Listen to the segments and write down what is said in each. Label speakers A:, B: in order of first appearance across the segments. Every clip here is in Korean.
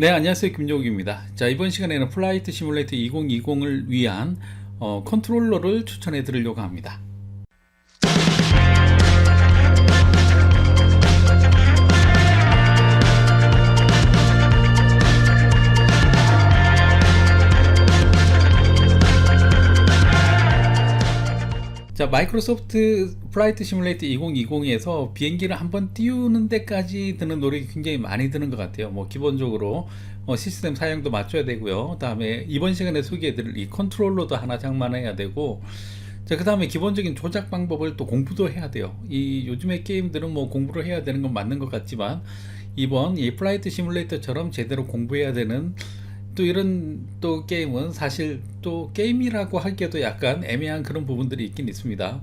A: 네, 안녕하세요. 김종욱입니다. 자, 이번 시간에는 플라이트 시뮬레이터 2020을 위한 컨트롤러를 추천해 드리려고 합니다. 자, 마이크로소프트 플라이트 시뮬레이터 2020에서 비행기를 한번 띄우는 데까지 드는 노력이 굉장히 많이 드는 것 같아요. 뭐 기본적으로 시스템 사양도 맞춰야 되고요. 다음에 이번 시간에 소개해드릴 이 컨트롤러도 하나 장만해야 되고, 자, 그 다음에 기본적인 조작 방법을 또 공부도 해야 돼요. 이 요즘의 게임들은 뭐 공부를 해야 되는 건 맞는 것 같지만, 이번 이 플라이트 시뮬레이터처럼 제대로 공부해야 되는 또 이런 또 게임은 사실 또 게임이라고 하기에도 약간 애매한 그런 부분들이 있긴 있습니다.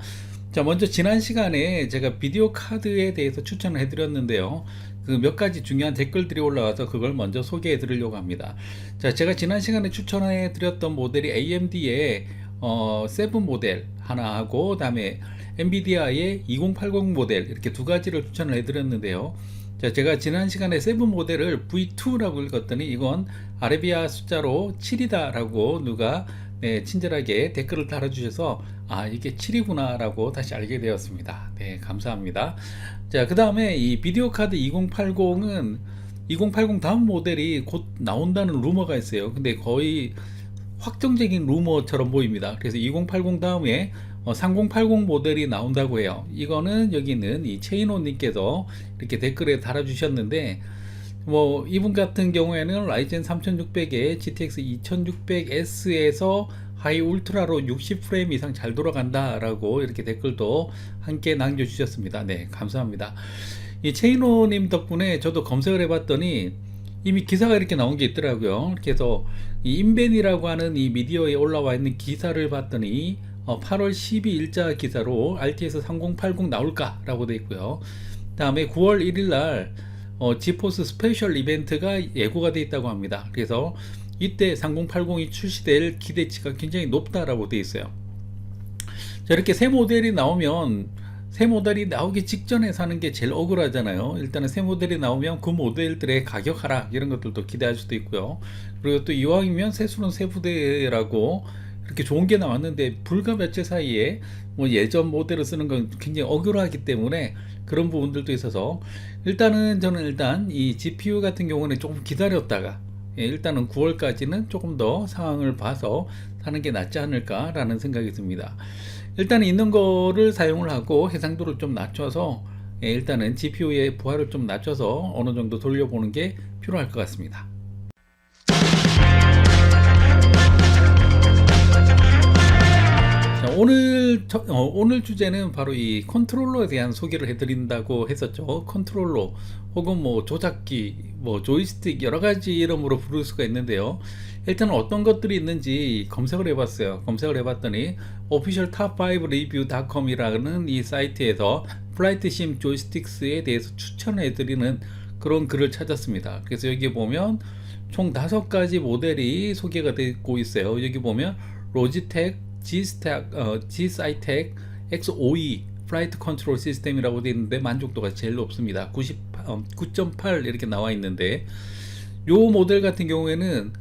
A: 자, 먼저 지난 시간에 제가 비디오 카드에 대해서 추천을 해드렸는데요. 그 몇 가지 중요한 댓글들이 올라와서 그걸 먼저 소개해 드리려고 합니다. 자, 제가 지난 시간에 추천해 드렸던 모델이 AMD의 7 모델 하나 하고, 그다음에 엔비디아의 2080 모델, 이렇게 두 가지를 추천을 해 드렸는데요. 자, 제가 지난 시간에 7 모델을 V2라고 읽었더니 이건 아라비아 숫자로 7이다 라고 누가 친절하게 댓글을 달아주셔서 이게 7이구나 라고 다시 알게 되었습니다. 네, 감사합니다. 자, 그 다음에 이 비디오 카드 2080은 2080 다음 모델이 곧 나온다는 루머가 있어요. 근데 거의 확정적인 루머처럼 보입니다. 그래서 2080 다음에 3080 모델이 나온다고 해요. 이거는 여기 있는 이 체인호님께서 이렇게 댓글에 달아주셨는데, 뭐 이분 같은 경우에는 라이젠 3600에 GTX 2600S에서 하이 울트라로 60프레임 이상 잘 돌아간다 라고 이렇게 댓글도 함께 남겨주셨습니다. 네, 감사합니다. 이 체인호님 덕분에 저도 검색을 해봤더니 이미 기사가 이렇게 나온 게 있더라고요. 그래서 이 인벤이라고 하는 이 미디어에 올라와 있는 기사를 봤더니 8월 12일자 기사로 RTX 3080 나올까 라고 되어 있고요. 다음에 9월 1일 날 지포스 스페셜 이벤트가 예고가 되어 있다고 합니다. 그래서 이때 3080이 출시될 기대치가 굉장히 높다라고 되어 있어요. 자, 이렇게 새 모델이 나오면 새 모델이 나오기 직전에 사는 게 제일 억울하잖아요. 일단은 새 모델이 나오면 그 모델들의 가격 하락 이런 것들도 기대할 수도 있고요. 그리고 또 이왕이면 새수는 새 부대라고 이렇게 좋은 게 나왔는데 불과 며칠 사이에 뭐 예전 모델을 쓰는 건 굉장히 억울하기 때문에 그런 부분들도 있어서 일단은 저는 일단 이 GPU 같은 경우는 조금 기다렸다가 일단은 9월까지는 조금 더 상황을 봐서 사는 게 낫지 않을까 라는 생각이 듭니다. 일단 있는 거를 사용을 하고 해상도를 좀 낮춰서 일단은 GPU의 부하를 좀 낮춰서 어느 정도 돌려보는 게 필요할 것 같습니다. 자, 오늘 주제는 바로 이 컨트롤러에 대한 소개를 해드린다고 했었죠. 컨트롤러 혹은 뭐 조작기, 뭐 조이스틱 여러 가지 이름으로 부를 수가 있는데요. 일단 어떤 것들이 있는지 검색을 해봤어요. 검색을 해봤더니 official top5review.com이라는 이 사이트에서 플라이트 심 조이스틱스에 대해서 추천해드리는 그런 글을 찾았습니다. 그래서 여기 보면 총 5가지 모델이 소개가 되고 있어요. 여기 보면 로지텍, G-Scitek X52 플라이트 컨트롤 시스템이라고 되어 있는데 만족도가 제일 높습니다. 9.8 이렇게 나와 있는데, 요 모델 같은 경우에는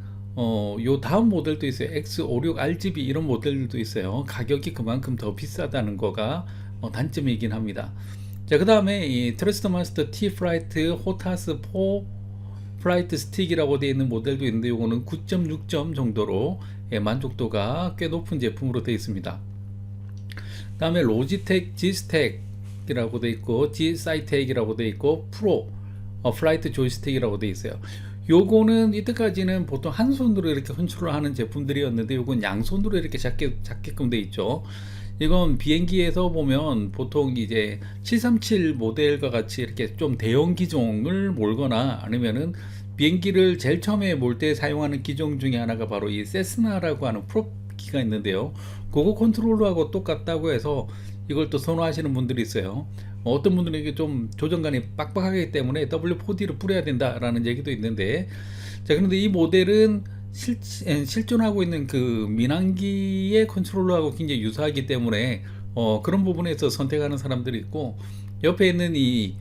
A: 요 다음 모델도 있어요. X56RGB 이런 모델들도 있어요. 가격이 그만큼 더 비싸다는 거가 단점이긴 합니다. 자, 그 다음에 이 트러스트마스터 T 플라이트 호타스 4 플라이트 스틱이라고 되어 있는 모델도 있는데 요거는 9.6점 정도로 만족도가 꽤 높은 제품으로 되어 있습니다. 그 다음에 로지텍 G스택이라고 되어 있고 G-Scitek이라고 되어 있고 프로 플라이트 조이스틱이라고 되어 있어요. 요거는 이때까지는 보통 한 손으로 이렇게 컨트롤 하는 제품들이었는데 요건 양손으로 이렇게 잡게끔 되어 있죠. 이건 비행기에서 보면 보통 이제 737 모델과 같이 이렇게 좀 대형 기종을 몰거나 아니면은 비행기를 제일 처음에 몰 때 사용하는 기종 중에 하나가 바로 이 세스나라고 하는 프롭기가 있는데요. 그거 컨트롤러하고 똑같다고 해서 이걸 또 선호하시는 분들이 있어요. 어떤 분들은 이게 좀 조정관이 빡빡하기 때문에 W4D를 뿌려야 된다라는 얘기도 있는데, 자, 그런데 이 모델은 실존하고 있는 그 민항기의 컨트롤러하고 굉장히 유사하기 때문에 그런 부분에서 선택하는 사람들이 있고, 옆에 있는 이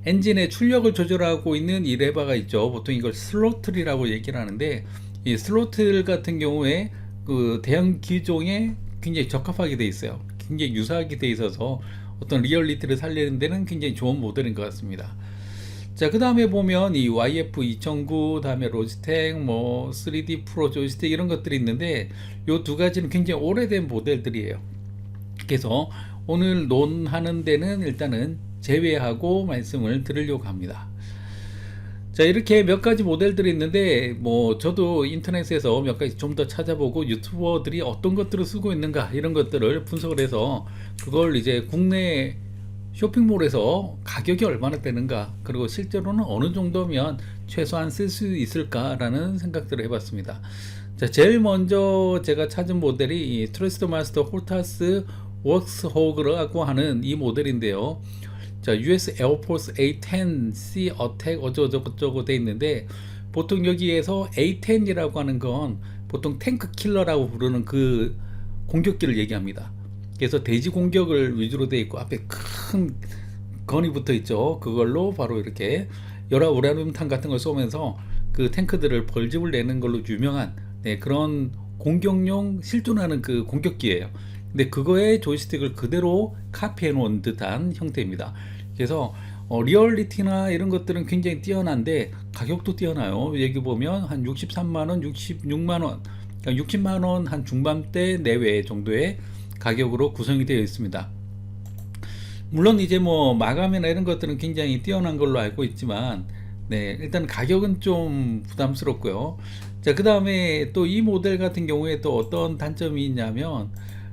A: 엔진의 출력을 조절하고 있는 이 레버가 있죠. 보통 이걸 슬로틀이라고 얘기를 하는데, 이 슬로틀 같은 경우에 그 대형 기종에 굉장히 적합하게 돼 있어요. 굉장히 유사하게 돼 있어서 어떤 리얼리티를 살리는 데는 굉장히 좋은 모델인 것 같습니다. 자, 그 다음에 보면 이 YF 2009, 다음에 로지텍, 뭐 3D 프로 조이스틱 이런 것들이 있는데, 요 두 가지는 굉장히 오래된 모델들이에요. 그래서 오늘 논하는 데는 일단은 제외하고 말씀을 드리려고 합니다. 자, 이렇게 몇 가지 모델들이 있는데, 뭐 저도 인터넷에서 몇 가지 좀 더 찾아보고 유튜버들이 어떤 것들을 쓰고 있는가 이런 것들을 분석을 해서 그걸 이제 국내 쇼핑몰에서 가격이 얼마나 되는가, 그리고 실제로는 어느 정도면 최소한 쓸 수 있을까라는 생각들을 해봤습니다. 자, 제일 먼저 제가 찾은 모델이 이 트러스트 마스터 홀타스 웍스호그라고 하는 이 모델인데요. 자, US 에어포스 A-10C 어택 어쩌고저쩌고 돼 있는데, 보통 여기에서 A-10이라고 하는 건 보통 탱크 킬러라고 부르는 그 공격기를 얘기합니다. 그래서 대지 공격을 위주로 돼 있고 앞에 큰 건이 붙어 있죠. 그걸로 바로 이렇게 열화 우라늄탄 같은 걸 쏘면서 그 탱크들을 벌집을 내는 걸로 유명한, 네, 그런 공격용 실존하는 그 공격기예요. 근데 그거의 조이스틱을 그대로 카피해 놓은 듯한 형태입니다. 그래서 리얼리티나 이런 것들은 굉장히 뛰어난데 가격도 뛰어나요. 여기 보면 한 63만원, 66만원, 그러니까 60만원 한 중반대 내외 정도의 가격으로 구성이 되어 있습니다. 물론 이제 뭐 마감이나 이런 것들은 굉장히 뛰어난 걸로 알고 있지만, 네, 일단 가격은 좀 부담스럽고요. 자, 그 다음에 또 이 모델 같은 경우에 또 어떤 단점이 있냐면,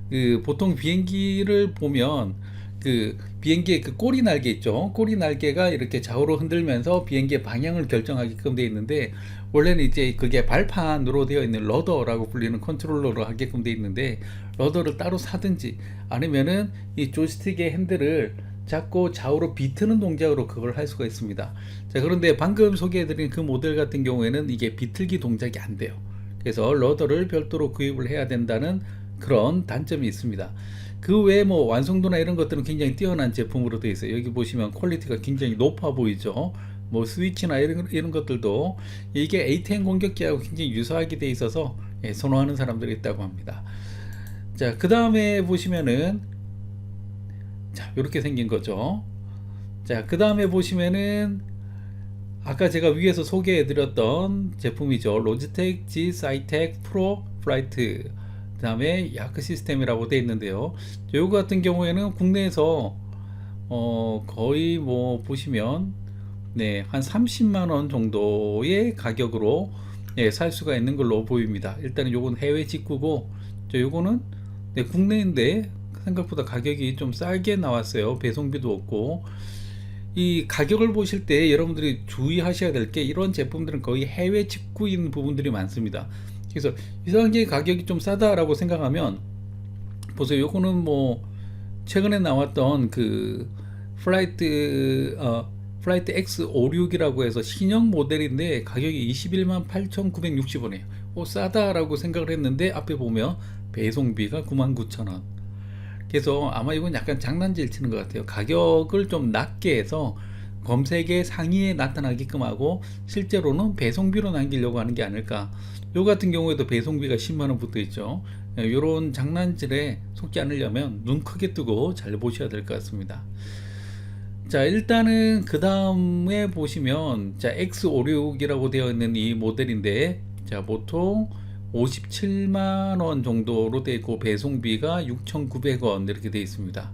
A: 그 보통 비행기를 보면 그 비행기의 그 꼬리 날개 있죠. 꼬리 날개가 이렇게 좌우로 흔들면서 비행기의 방향을 결정하게끔 되어 있는데, 원래는 이제 그게 발판으로 되어 있는 러더라고 불리는 컨트롤러로 하게끔 되어 있는데, 러더를 따로 사든지 아니면은 이 조이스틱의 핸들을 잡고 좌우로 비트는 동작으로 그걸 할 수가 있습니다. 자, 그런데 방금 소개해드린 그 모델 같은 경우에는 이게 비틀기 동작이 안 돼요. 그래서 러더를 별도로 구입을 해야 된다는 그런 단점이 있습니다. 그 외에 뭐 완성도나 이런 것들은 굉장히 뛰어난 제품으로 되어 있어요. 여기 보시면 퀄리티가 굉장히 높아 보이죠. 뭐 스위치나 이런 것들도 이게 A10 공격기하고 굉장히 유사하게 되어 있어서, 예, 선호하는 사람들이 있다고 합니다. 자, 그 다음에 보시면은, 자, 이렇게 생긴 거죠. 자, 그 다음에 보시면은 아까 제가 위에서 소개해 드렸던 제품이죠. 로지텍 G 사이텍 프로 플라이트, 그 다음에 야크 시스템이라고 되어 있는데요. 요거 같은 경우에는 국내에서 거의 뭐 보시면, 네, 한 30만원 정도의 가격으로, 네, 살 수가 있는 걸로 보입니다. 일단은 요건 해외 직구고, 요거는, 네, 국내인데 생각보다 가격이 좀 싸게 나왔어요. 배송비도 없고. 이 가격을 보실 때 여러분들이 주의하셔야 될 게, 이런 제품들은 거의 해외 직구인 부분들이 많습니다. 그래서 이상하게 가격이 좀 싸다라고 생각하면 보세요. 요거는 뭐 최근에 나왔던 그 플라이트 X56이라고 해서 신형 모델인데 가격이 21만 8,960원이에요. 싸다라고 생각을 했는데 앞에 보면 배송비가 99,000원. 그래서 아마 이건 약간 장난질 치는 것 같아요. 가격을 좀 낮게 해서 검색의 상위에 나타나게끔 하고 실제로는 배송비로 남기려고 하는 게 아닐까. 요 같은 경우에도 배송비가 10만원 붙어 있죠. 요런 장난질에 속지 않으려면 눈 크게 뜨고 잘 보셔야 될 것 같습니다. 자, 일단은 그 다음에 보시면, 자, X56이라고 되어 있는 이 모델인데, 자, 보통 57만원 정도로 되어 있고 배송비가 6,900원 이렇게 되어 있습니다.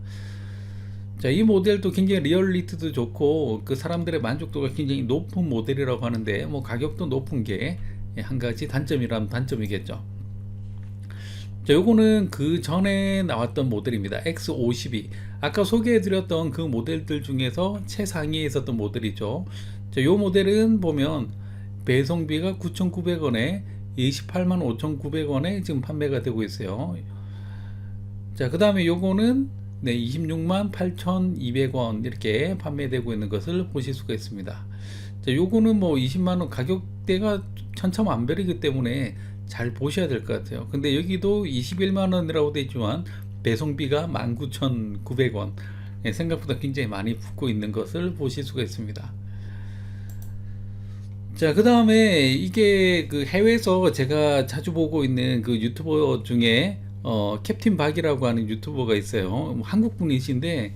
A: 자, 이 모델도 굉장히 리얼리티도 좋고 그 사람들의 만족도가 굉장히 높은 모델이라고 하는데, 뭐 가격도 높은 게 한 가지 단점이라면 단점이겠죠. 자, 요거는 그 전에 나왔던 모델입니다. X52. 아까 소개해드렸던 그 모델들 중에서 최상위에 있었던 모델이죠. 자, 요 모델은 보면 배송비가 9,900원에 28만 5,900원에 지금 판매가 되고 있어요. 자, 그 다음에 요거는, 네, 26만 8,200원 이렇게 판매되고 있는 것을 보실 수가 있습니다. 자, 요거는 뭐 20만원 가격대가 천차만별이기 때문에 잘 보셔야 될 것 같아요. 근데 여기도 21만원이라고 되어 있지만 배송비가 19,900원. 예, 생각보다 굉장히 많이 붙고 있는 것을 보실 수가 있습니다. 자, 그 다음에 이게 그 해외에서 제가 자주 보고 있는 그 유튜버 중에 캡틴 박이라고 하는 유튜버가 있어요. 한국 분이신데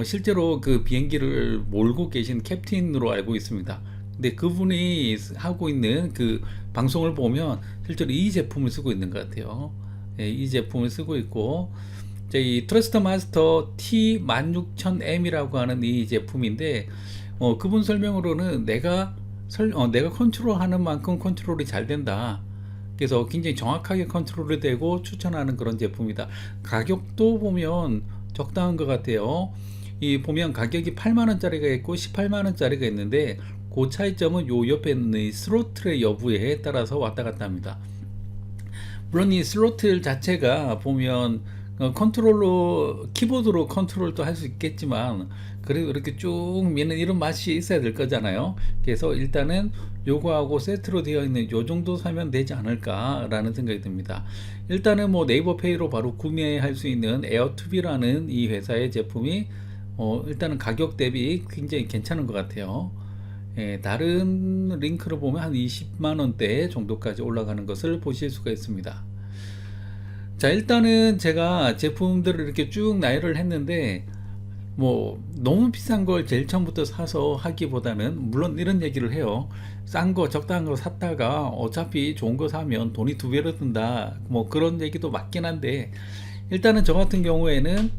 A: 실제로 그 비행기를 몰고 계신 캡틴으로 알고 있습니다. 근데 그분이 하고 있는 그 방송을 보면 실제로 이 제품을 쓰고 있는 것 같아요. 예, 이 제품을 쓰고 있고, 이 트러스트 마스터 T16000M이라고 하는 이 제품인데, 그분 설명으로는 내가 컨트롤하는 만큼 컨트롤이 잘 된다. 그래서 굉장히 정확하게 컨트롤이 되고 추천하는 그런 제품이다. 가격도 보면 적당한 것 같아요. 이 보면 가격이 8만원짜리가 있고 18만원짜리가 있는데, 그 차이점은 요 옆에 있는 이 스로틀의 여부에 따라서 왔다 갔다 합니다. 물론 이 슬로틀 자체가 보면 컨트롤로, 키보드로 컨트롤도 할 수 있겠지만 그래도 이렇게 쭉 미는 이런 맛이 있어야 될 거잖아요. 그래서 일단은 요거하고 세트로 되어 있는 요 정도 사면 되지 않을까 라는 생각이 듭니다. 일단은 뭐 네이버 페이로 바로 구매할 수 있는 에어2비라는 이 회사의 제품이 일단은 가격 대비 굉장히 괜찮은 것 같아요. 예, 다른 링크를 보면 한 20만원대 정도까지 올라가는 것을 보실 수가 있습니다. 자, 일단은 제가 제품들을 이렇게 쭉 나열을 했는데, 뭐 너무 비싼 걸 제일 처음부터 사서 하기보다는, 물론 이런 얘기를 해요. 싼 거 적당한 거 샀다가 어차피 좋은 거 사면 돈이 두 배로 든다, 뭐 그런 얘기도 맞긴 한데, 일단은 저 같은 경우에는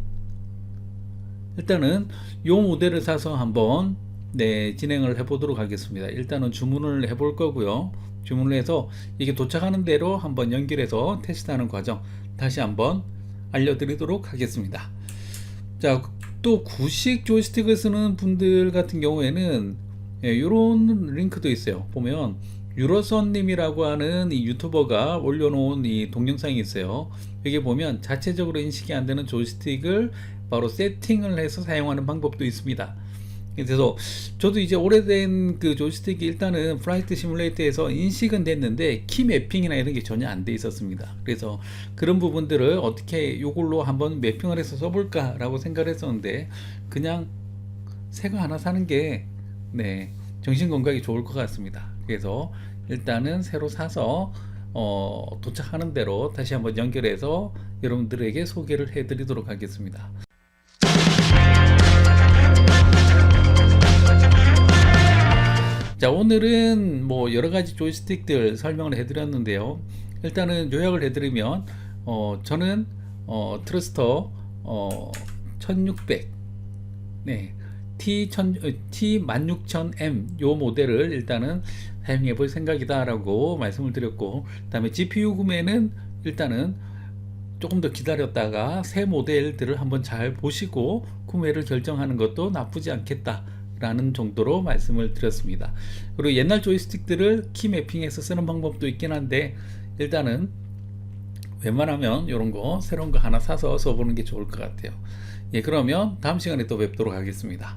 A: 일단은 요 모델을 사서 한번 진행을 해 보도록 하겠습니다. 일단은 주문을 해 볼 거고요. 주문을 해서 이게 도착하는 대로 한번 연결해서 테스트하는 과정 다시 한번 알려드리도록 하겠습니다. 자, 또 구식 조이스틱을 쓰는 분들 같은 경우에는 이런 링크도 있어요. 보면 유로선님이라고 하는 이 유튜버가 올려놓은 이 동영상이 있어요. 여기 보면 자체적으로 인식이 안 되는 조이스틱을 바로 세팅을 해서 사용하는 방법도 있습니다. 그래서 저도 이제 오래된 그 조이스틱이 일단은 플라이트 시뮬레이터에서 인식은 됐는데 키 매핑이나 이런 게 전혀 안 돼 있었습니다. 그래서 그런 부분들을 어떻게 이걸로 한번 매핑을 해서 써볼까 라고 생각을 했었는데, 그냥 새 거 하나 사는 게 정신 건강에 좋을 것 같습니다. 그래서 일단은 새로 사서 도착하는 대로 다시 한번 연결해서 여러분들에게 소개를 해 드리도록 하겠습니다. 자, 오늘은 뭐 여러가지 조이스틱들 설명을 해드렸는데요. 일단은 요약을 해드리면 저는 트러스터 1600 T16000M 요 모델을 일단은 사용해 볼 생각이다 라고 말씀을 드렸고, 그 다음에 GPU 구매는 일단은 조금 더 기다렸다가 새 모델들을 한번 잘 보시고 구매를 결정하는 것도 나쁘지 않겠다 라는 정도로 말씀을 드렸습니다. 그리고 옛날 조이스틱들을 키 매핑해서 쓰는 방법도 있긴 한데, 일단은 웬만하면 이런 거 새로운 거 하나 사서 써보는 게 좋을 것 같아요. 예, 그러면 다음 시간에 또 뵙도록 하겠습니다.